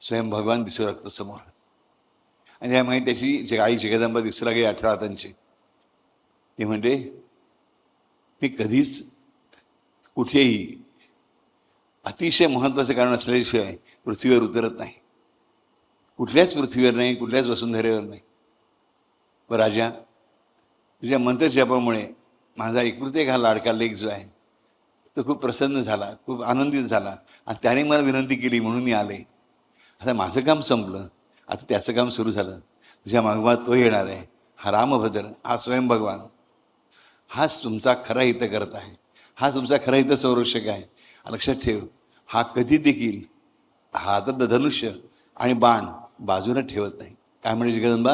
स्वयं भगवान दिसू लागतो समोर. आणि त्यामुळे त्याची आई जगदंबा दिसू लागली 18 हातांची. ती म्हणते, मी कधीच कुठेही अतिशय महत्त्वाचं कारण असल्याशिवाय पृथ्वीवर उतरत नाही. कुठल्याच पृथ्वीवर नाही, कुठल्याच वसुंधरेवर नाही. व राजा, तुझ्या मंत्रजपामुळे माझा एकुलता एक हा लाडका लेक जो आहे तो खूप प्रसन्न झाला, खूप आनंदित झाला आणि त्याने मला विनंती केली म्हणून मी आले. आता माझं काम संपलं, आता त्याचं काम सुरू झालं. तुझ्या मागोमाग तो येणार आहे. हा रामभद्र, हा स्वयं भगवान, हाच तुमचा खरा हितकर्ता आहे, हा तुमचा खरा हित संरक्षक आहे. लक्षात ठेव, हा कधी देखील हातात धनुष्य आणि बाण बाजूला ठेवत नाही. काय म्हणजे जगदंबा,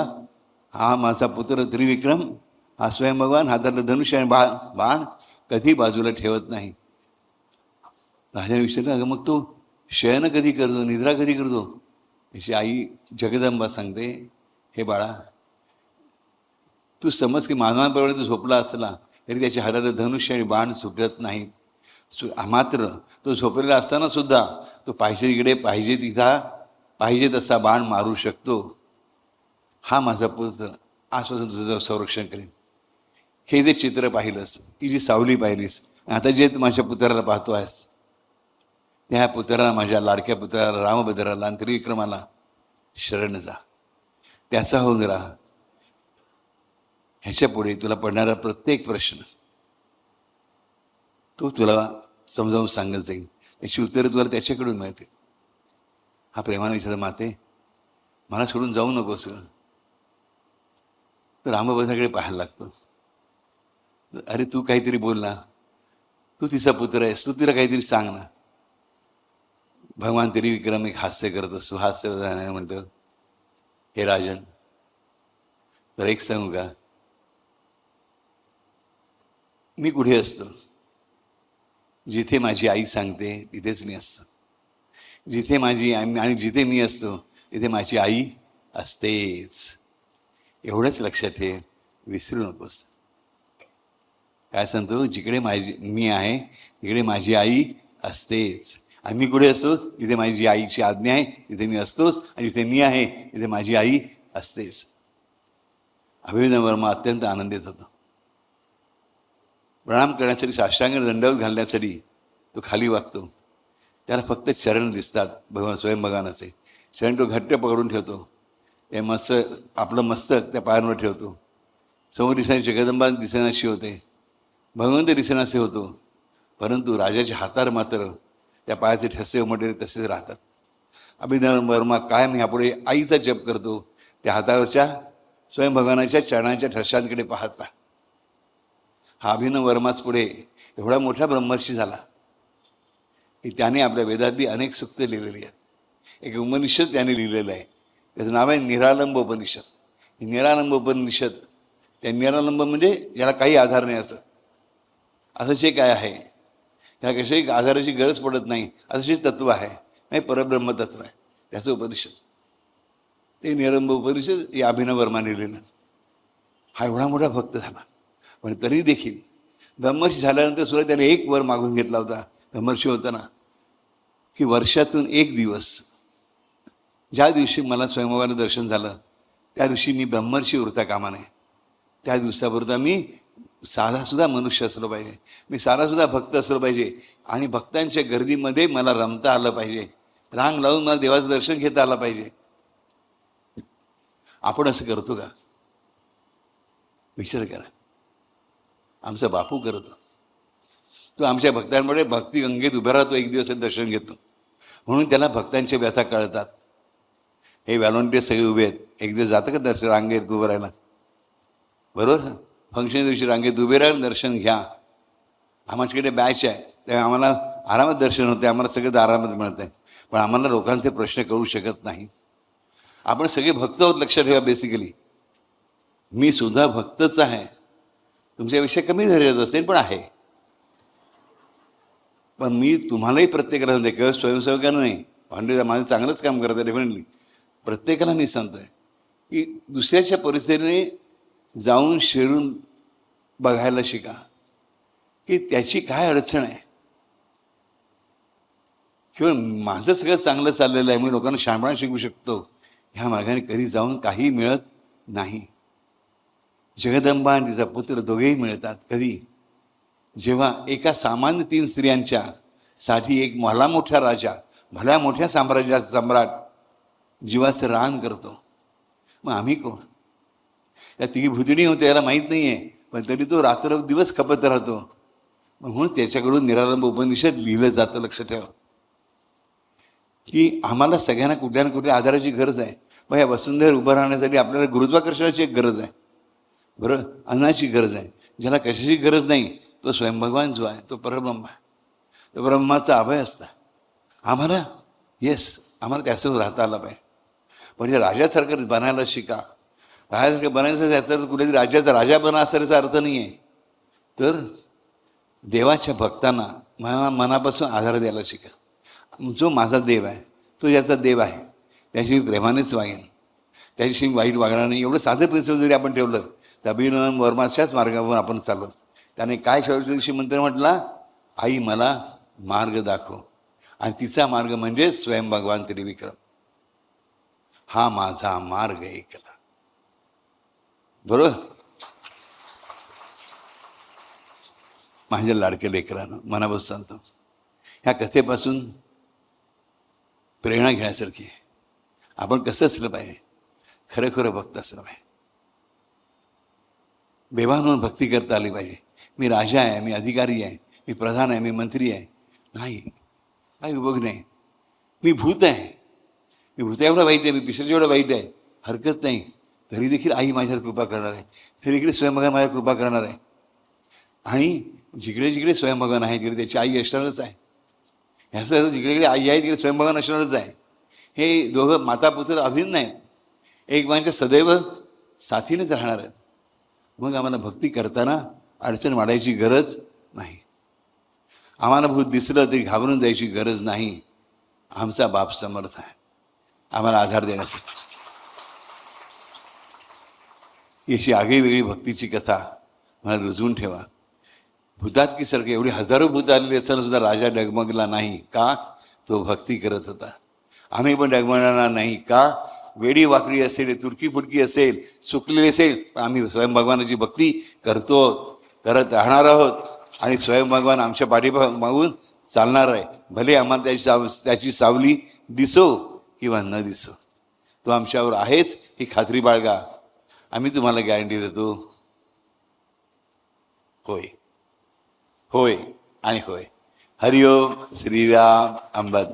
हा माझा पुत्र त्रिविक्रम, हा स्वयं भगवान हातात धनुष्य आणि बाण कधी बाजूला ठेवत नाही. राजाने विचारलं, अगं मग तो शयन कधी करतो, निद्रा कधी करतो? त्याची आई जगदंबा सांगते, हे बाळा, तू समज की मानवाप्रमाणे तो झोपला असला तरी त्याच्या हातात धनुष्य आणि बाण सुटत नाहीत. मात्र तो झोपलेला असताना सुद्धा तो पाहिजे तिकडे, पाहिजे तिथं, पाहिजे तसा बाण मारू शकतो. हा माझा पुत्र आजपासून तुझं संरक्षण करेन. हे जे चित्र पाहिलंस, ही जी सावली पाहिलीस, आता जे तू माझ्या पुत्राला पाहतो आहेस, त्या पुत्राला, माझ्या लाडक्या पुत्राला रामभद्राला आणि त्रिविक्रमाला शरण जा, त्याचा होऊन राहा. ह्याच्या पुढे तुला पडणारा प्रत्येक प्रश्न तो तुला समजावून सांगत जाईल. त्याची उत्तरं तुला त्याच्याकडून मिळते. हा प्रेमाने विचारला, माते मला सोडून जाऊ नकोस. तर रामभद्राकडे पाहायला लागतो. अरे तू काहीतरी बोल ना, तू तिचा पुत्र आहेस, तू तिला काहीतरी सांग ना. भगवान त्रिविक्रम एक हास्य करतो, सुहास्य म्हणतो, हे राजन, तर एक सांगू का, मी कुठे असतो, जिथे माझी आई सांगते तिथेच मी असतो. जिथे माझी आणि जिथे मी असतो तिथे माझी आई असतेच. एवढंच लक्षात ठेव, विसरू नकोस. काय सांगतो, जिकडे मी आहे तिकडे माझी आई असतेच. आणि मी कुठे असतो, जिथे माझी आईची आज्ञा आहे तिथे मी असतोच, आणि जिथे मी आहे तिथे माझी आई असतेच. अभिनव वर्मा अत्यंत आनंदित होतो. प्रणाम करण्यासाठी, साष्टांग दंडवत घालण्यासाठी तो खाली वागतो. त्याला फक्त चरण दिसतात, भगवान स्वयं भगवानाचे चरण. तो घट्ट पकडून ठेवतो. ते आपलं मस्तक त्या पायांवर ठेवतो. समोर दिसणारी जगदंबा दिसेनाशी होते, भगवंत दिसेनासे होतो, परंतु राजाच्या हातावर मात्र त्या पायाचे ठसे उमटलेले तसेच राहतात. अभिनव वर्मा कायम ह्यापुढे आईचा जप करतो, त्या हातावरच्या स्वयं भगवानाच्या चरणाच्या ठशांकडे पाहता. हा अभिनव वर्माच पुढे एवढा मोठा ब्रह्मर्षी झाला की त्याने आपल्या वेदातली अनेक सूक्त लिहिलेली आहेत. एक उपनिषद त्याने लिहिलेलं आहे, त्याचं नाव आहे निरालंब उपनिषद. ही निरालंब उपनिषद, त्या निरालंब म्हणजे याला काही आधार नाही असं जे काय आहे, त्याला कशाही आधाराची गरज पडत नाही असं जे तत्व आहे, हे परब्रह्म तत्व आहे, त्याचं उपनिषद. ते निरालंब उपनिषद या अभिनव वर्माने लिहिलं. हा एवढा मोठा भक्त झाला, पण तरी देखील ब्रह्मर्षी झाल्यानंतर सुद्धा त्याने एक वर मागून घेतला होता. ब्रह्मर्षी होताना की वर्षातून एक दिवस, ज्या दिवशी मला स्वयंभवानं दर्शन झालं त्या दिवशी मी ब्रह्मर्षी उरता कामा नये. त्या दिवसापुरता मी साधासुद्धा मनुष्य असलो पाहिजे, मी साधासुद्धा भक्त असलो पाहिजे, आणि भक्तांच्या गर्दीमध्ये मला रमता आलं पाहिजे, रांग लावून मला देवाचं दर्शन घेता आलं पाहिजे. आपण असं करतो का? विचार करा. आमचा बापू करतो. तो आमच्या भक्तांमुळे भक्ती गंगेत उभा राहतो, एक दिवस दर्शन घेतो, म्हणून त्याला भक्तांच्या व्यथा कळतात. हे व्हॉलंटियर सगळे उभे आहेत, एक दिवस जातं का दर्शन रांगेत उभं राहायला? बरोबर, फंक्शन दिवशी रांगेत उभे राहून दर्शन घ्या. आमच्याकडे बॅच आहे, तेव्हा आम्हाला आरामात दर्शन होते, आम्हाला सगळं आरामात मिळत आहे, पण आम्हाला लोकांचे प्रश्न कळू शकत नाहीत. आपण सगळे भक्त आहोत, लक्षात ठेवा. बेसिकली मी सुद्धा भक्तच आहे, तुमच्यापेक्षा कमी दर्जाचं असेल पण आहे. पण मी तुम्हालाही प्रत्येकाला सांगते, केवळ स्वयंसेवकांना नाही, भांडे माझं चांगलंच काम करत आहे डेफिनेटली, प्रत्येकाला मी सांगतोय की दुसऱ्याच्या परिस्थितीने जाऊन शिरून बघायला शिका की त्याची काय अडचण आहे. केवळ माझं सगळं चांगलं चाललेलं आहे, मी लोकांना शहाणपणा शिकवू शकतो, ह्या मार्गाने कधी जाऊन काही मिळत नाही. जगदंबा आणि तिचा पुत्र दोघेही मिळतात कधी? जेव्हा एका सामान्य 3 स्त्रियांच्या साठी एक भला मोठा राजा, भल्या मोठ्या साम्राज्याचा सम्राट जीवाचं रान करतो. मग आम्ही कोण? त्या तिघी भुतणी होते, याला माहीत नाही आहे, पण तरी तो रात्र दिवस खपत राहतो. म्हणून त्याच्याकडून निरालंब उपनिषद लिहिलं जातं. लक्ष ठेवा की आम्हाला सगळ्यांना कुठल्या ना कुठल्या आधाराची गरज आहे. मग या वसुंधरेवर उभं राहण्यासाठी आपल्याला गुरुत्वाकर्षणाची एक गरज आहे, बरं, अन्नाची गरज आहे. ज्याला कशाची गरज नाही तो स्वयंभगवान जो आहे तो परब्रह्म आहे. तो ब्रह्माचा अभय असता. आम्हाला आम्हाला त्यासोबत राहता आलं पाहिजे. म्हणजे राजासारखं बनायला शिका. राजासारखं बनायचं त्याचा अर्थ कुठेतरी राज्याचा राजा बना असल्याचा अर्थ नाही आहे, तर देवाच्या भक्तांना मनापासून आधार द्यायला शिका. जो माझा देव आहे, तो ज्याचा देव आहे त्याशी प्रेमानेच वागेन, त्याच्याशी वाईट वागणार नाही. एवढं साधं प्रिन्सिपल जरी आपण ठेवलं तर अभिनव वर्माच्याच मार्गावर आपण चाललो. त्याने काय शेवटच्या मंत्र म्हटला, आई मला मार्ग दाखव. आणि तिचा मार्ग म्हणजे स्वयं भगवान त्रिविक्रम. हा माझा मार्ग ऐकला. बरोबर. माझ्या लाडक्या लेकरानं मनापासून सांगतो, ह्या कथेपासून प्रेरणा घेण्यासारखी आहे. आपण कसं असलं पाहिजे, खरं खरं भक्त असलं पाहिजे. बेभान म्हणून भक्ती करता आली पाहिजे. मी राजा आहे, मी अधिकारी आहे, मी प्रधान आहे, मी मंत्री आहे, नाही, काही उपयोग नाही. मी भूत आहे, मी भूत एवढं वाईट आहे, मी पिशाच एवढं वाईट आहे, हरकत नाही. तरी देखील आई माझ्यावर कृपा करणार आहे, तरी देखील स्वयंभगवान माझ्यावर कृपा करणार आहे. आणि जिकडे जिकडे स्वयंभगवान आहे तिकडे त्याची आई असणारच आहे. ह्याचं जिकडे जिकडे आई आहे तिकडे स्वयंभगवान असणारच आहे. हे दोघं माता पुत्र अभिन्न आहेत, एकमेकांच्या सदैव साथीनेच राहणार आहेत. मग आम्हाला भक्ती करताना अडचण वाढायची गरज नाही. आम्हाला भूत दिसलं तरी घाबरून जायची गरज नाही. आमचा बाप समर्थ आहे आम्हाला आधार देण्यासाठी. याची आगळी वेगळी भक्तीची कथा मला रुजवून ठेवा. भूतात्कीसारखे एवढी हजारो भूत आलेली असताना सुद्धा राजा डगमगला नाही. का? तो भक्ती करत होता. आम्ही पण डगमगणार नाही. का? वेडी वाकडी असेल, तुटकी फुटकी असेल, चुकलेली असेल, पण आम्ही स्वयं भगवानाची भक्ती करतो, करत राहणार आहोत. आणि स्वयं भगवान आमच्या पाठीमागून चालणार आहे. भले आम्हाला त्याची सावली दिसो किंवा न दिसो, तो आमच्यावर आहेच ही खात्री बाळगा. आम्ही तुम्हाला गॅरंटी देतो, होय होय आणि होय. हरिओम. श्रीराम. अंबाद.